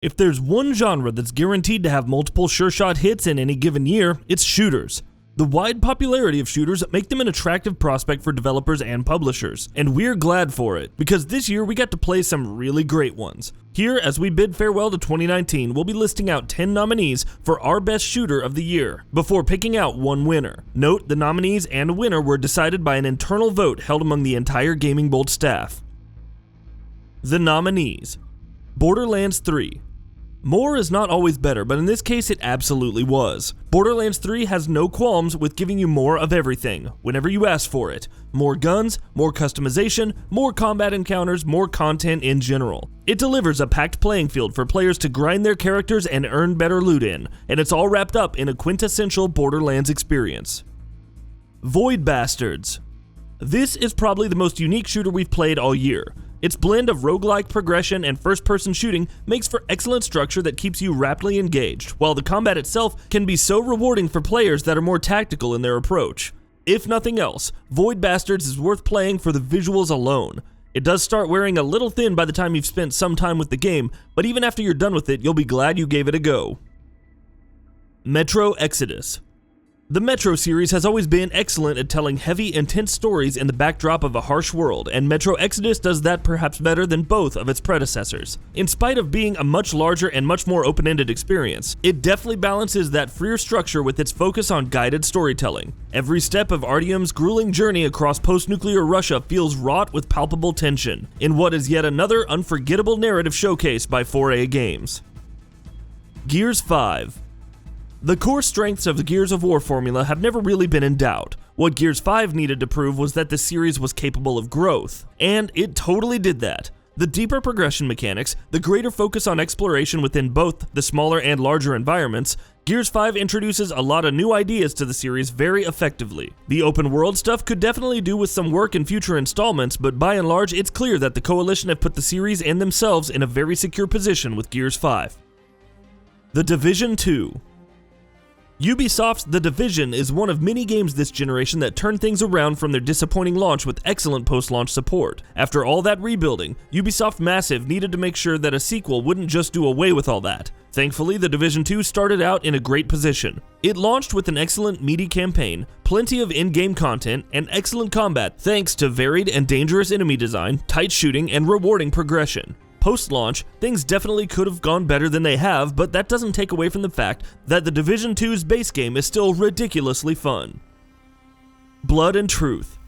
If there's one genre that's guaranteed to have multiple sure-shot hits in any given year, it's shooters. The wide popularity of shooters make them an attractive prospect for developers and publishers, and we're glad for it, because this year we got to play some really great ones. Here, as we bid farewell to 2019, we'll be listing out 10 nominees for our best shooter of the year, before picking out one winner. Note, the nominees and winner were decided by an internal vote held among the entire GamingBolt staff. The nominees: Borderlands 3. More is not always better, but in this case it absolutely was. Borderlands 3 has no qualms with giving you more of everything, whenever you ask for it. More guns, more customization, more combat encounters, more content in general. It delivers a packed playing field for players to grind their characters and earn better loot in, and it's all wrapped up in a quintessential Borderlands experience. Void Bastards. This is probably the most unique shooter we've played all year. Its blend of roguelike progression and first-person shooting makes for excellent structure that keeps you rapidly engaged, while the combat itself can be so rewarding for players that are more tactical in their approach. If nothing else, Void Bastards is worth playing for the visuals alone. It does start wearing a little thin by the time you've spent some time with the game, but even after you're done with it, you'll be glad you gave it a go. Metro Exodus. The Metro series has always been excellent at telling heavy, intense stories in the backdrop of a harsh world, and Metro Exodus does that perhaps better than both of its predecessors. In spite of being a much larger and much more open-ended experience, it definitely balances that freer structure with its focus on guided storytelling. Every step of Artyom's grueling journey across post-nuclear Russia feels wrought with palpable tension, in what is yet another unforgettable narrative showcase by 4A Games. Gears 5. The core strengths of the Gears of War formula have never really been in doubt. What Gears 5 needed to prove was that the series was capable of growth, and it totally did that. The deeper progression mechanics, the greater focus on exploration within both the smaller and larger environments, Gears 5 introduces a lot of new ideas to the series very effectively. The open world stuff could definitely do with some work in future installments, but by and large it's clear that the Coalition have put the series and themselves in a very secure position with Gears 5. The Division 2. Ubisoft's The Division is one of many games this generation that turned things around from their disappointing launch with excellent post-launch support. After all that rebuilding, Ubisoft Massive needed to make sure that a sequel wouldn't just do away with all that. Thankfully, The Division 2 started out in a great position. It launched with an excellent meaty campaign, plenty of in-game content, and excellent combat thanks to varied and dangerous enemy design, tight shooting, and rewarding progression. Post-launch, things definitely could have gone better than they have, but that doesn't take away from the fact that The Division 2's base game is still ridiculously fun. Blood and Truth.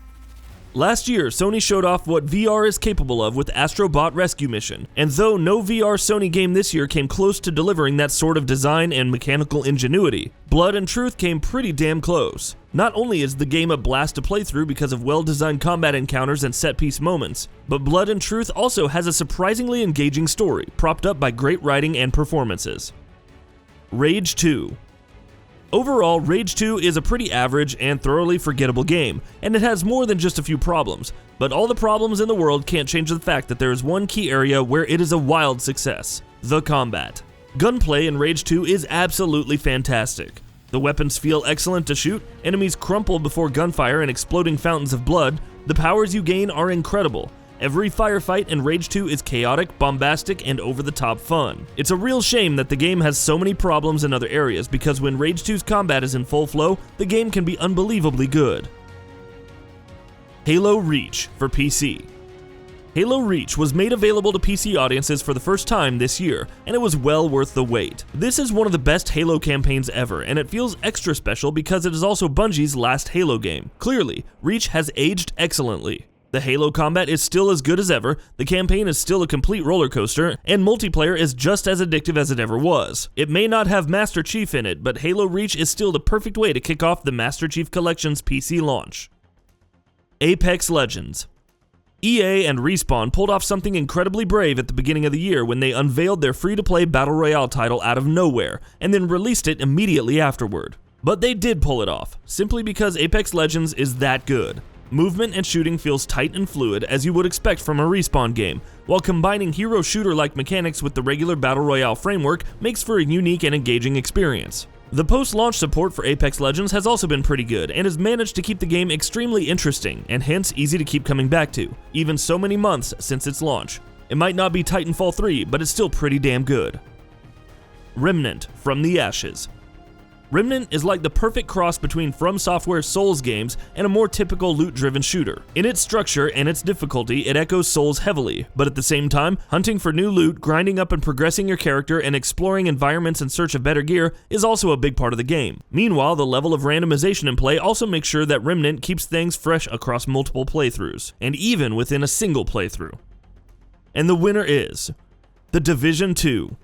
Last year, Sony showed off what VR is capable of with Astro Bot Rescue Mission, and though no VR Sony game this year came close to delivering that sort of design and mechanical ingenuity, Blood and Truth came pretty damn close. Not only is the game a blast to play through because of well-designed combat encounters and set-piece moments, but Blood and Truth also has a surprisingly engaging story, propped up by great writing and performances. Rage 2. Overall, Rage 2 is a pretty average and thoroughly forgettable game, and it has more than just a few problems, but all the problems in the world can't change the fact that there is one key area where it is a wild success: the combat. Gunplay in Rage 2 is absolutely fantastic. The weapons feel excellent to shoot, enemies crumple before gunfire and exploding fountains of blood, the powers you gain are incredible. Every firefight in Rage 2 is chaotic, bombastic, and over-the-top fun. It's a real shame that the game has so many problems in other areas, because when Rage 2's combat is in full flow, the game can be unbelievably good. Halo Reach for PC. Halo Reach was made available to PC audiences for the first time this year, and it was well worth the wait. This is one of the best Halo campaigns ever, and it feels extra special because it is also Bungie's last Halo game. Clearly, Reach has aged excellently. The Halo combat is still as good as ever, the campaign is still a complete roller coaster, and multiplayer is just as addictive as it ever was. It may not have Master Chief in it, but Halo Reach is still the perfect way to kick off the Master Chief Collection's PC launch. Apex Legends. EA and Respawn pulled off something incredibly brave at the beginning of the year when they unveiled their free-to-play Battle Royale title out of nowhere, and then released it immediately afterward. But they did pull it off, simply because Apex Legends is that good. Movement and shooting feels tight and fluid, as you would expect from a Respawn game, while combining hero shooter-like mechanics with the regular Battle Royale framework makes for a unique and engaging experience. The post-launch support for Apex Legends has also been pretty good, and has managed to keep the game extremely interesting, and hence easy to keep coming back to, even so many months since its launch. It might not be Titanfall 3, but it's still pretty damn good. Remnant from the Ashes. Remnant is like the perfect cross between From Software's Souls games and a more typical loot-driven shooter. In its structure and its difficulty, it echoes Souls heavily, but at the same time, hunting for new loot, grinding up and progressing your character, and exploring environments in search of better gear is also a big part of the game. Meanwhile, the level of randomization in play also makes sure that Remnant keeps things fresh across multiple playthroughs, and even within a single playthrough. And the winner is The Division 2.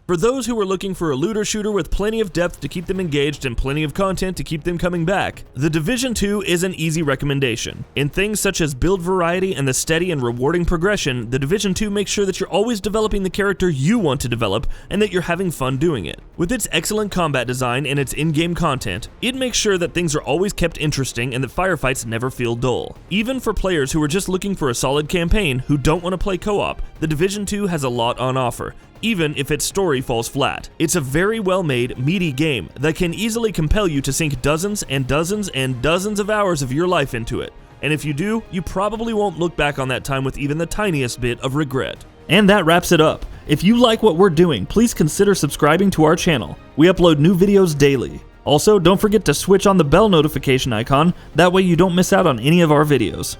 For those who are looking for a looter shooter with plenty of depth to keep them engaged and plenty of content to keep them coming back, The Division 2 is an easy recommendation. In things such as build variety and the steady and rewarding progression, The Division 2 makes sure that you're always developing the character you want to develop and that you're having fun doing it. With its excellent combat design and its in-game content, it makes sure that things are always kept interesting and that firefights never feel dull. Even for players who are just looking for a solid campaign who don't want to play co-op, The Division 2 has a lot on offer, even if its story falls flat. It's a very well-made, meaty game that can easily compel you to sink dozens and dozens and dozens of hours of your life into it. And if you do, you probably won't look back on that time with even the tiniest bit of regret. And that wraps it up. If you like what we're doing, please consider subscribing to our channel. We upload new videos daily. Also, don't forget to switch on the bell notification icon, that way you don't miss out on any of our videos.